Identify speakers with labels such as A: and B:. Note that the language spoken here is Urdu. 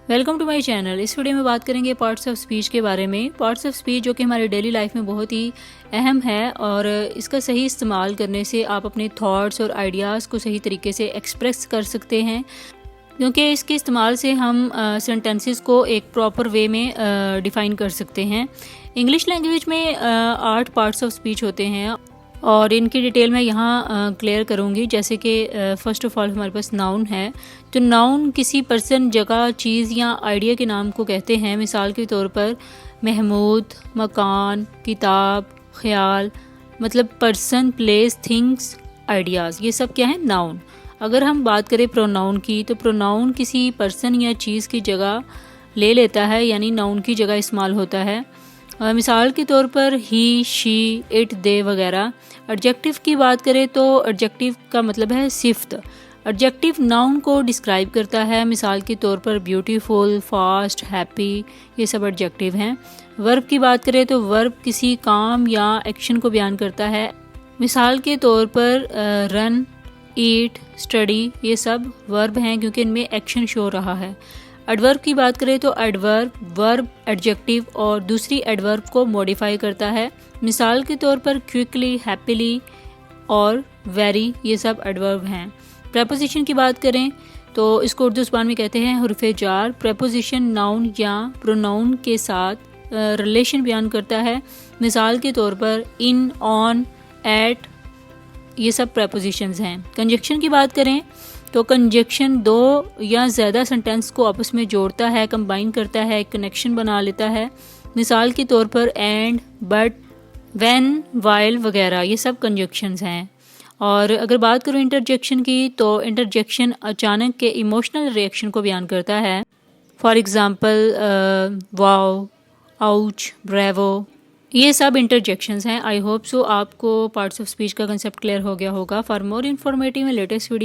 A: Welcome to my channel. اس ویڈیو میں بات کریں گے پارٹس آف اسپیچ کے بارے میں۔ پارٹس آف اسپیچ جو کہ ہمارے ڈیلی لائف میں بہت ہی اہم ہے، اور اس کا صحیح استعمال کرنے سے آپ اپنے تھاٹس اور آئیڈیاز کو صحیح طریقے سے ایکسپریس کر سکتے ہیں، کیونکہ اس کے استعمال سے ہم سینٹنسز کو ایک پراپر وے میں ڈیفائن کر سکتے ہیں۔ انگلش لینگویج میں 8 پارٹس آف اسپیچ ہوتے ہیں، اور ان کی ڈیٹیل میں یہاں کلیئر کروں گی۔ جیسے کہ فرسٹ آف آل ہمارے پاس ناؤن ہے، تو ناؤن کسی پرسن، جگہ، چیز یا آئیڈیا کے نام کو کہتے ہیں۔ مثال کے طور پر محمود، مکان، کتاب، خیال، مطلب پرسن، پلیس، تھنگس، آئیڈیاز، یہ سب کیا ہیں؟ ناؤن۔ اگر ہم بات کریں پروناؤن کی، تو پروناؤن کسی پرسن یا چیز کی جگہ لے لیتا ہے، یعنی ناؤن کی جگہ استعمال ہوتا ہے۔ مثال کے طور پر ہی، شی، اٹ، دے وغیرہ۔ ایڈجیکٹو کی بات کریں تو ایڈجیکٹو کا مطلب ہے صفت۔ ایڈجیکٹو ناؤن کو ڈسکرائب کرتا ہے، مثال کے طور پر بیوٹیفل، فاسٹ، ہیپی، یہ سب ایڈجیکٹو ہیں۔ ورب کی بات کریں تو ورب کسی کام یا ایکشن کو بیان کرتا ہے، مثال کے طور پر رن، ایٹ، اسٹڈی، یہ سب ورب ہیں کیونکہ ان میں ایکشن شو رہا ہے۔ ایڈورب کی بات کریں تو ایڈورب ورب، ایڈجیکٹو اور دوسری ایڈورب کو موڈیفائی کرتا ہے، مثال کے طور پر کوئکلی، ہیپیلی اور ویری، یہ سب ایڈورب ہیں۔ پریپوزیشن کی بات کریں تو اس کو اردو زبان میں کہتے ہیں حرف جار۔ پریپوزیشن ناؤن یا پروناؤن کے ساتھ ریلیشن بیان کرتا ہے، مثال کے طور پر ان، آن، ایٹ، یہ سب پریپوزیشنز ہیں۔ کنجکشن کی بات کریں تو کنجکشن دو یا زیادہ سینٹینس کو آپس میں جوڑتا ہے، کمبائن کرتا ہے، ایک کنیکشن بنا لیتا ہے، مثال کے طور پر اینڈ، بٹ، وین، وائل وغیرہ، یہ سب کنجکشنز ہیں۔ اور اگر بات کروں انٹرجیکشن کی، تو انٹرجیکشن اچانک کے ایموشنل ریئیکشن کو بیان کرتا ہے، فار ایگزامپل واو، آؤچ، بریوو، یہ سب انٹرجیکشنز ہیں۔ آئی ہوپ سو آپ کو پارٹس آف اسپیچ کا کنسیپٹ کلیئر ہو گیا ہوگا۔ For more informative and latest video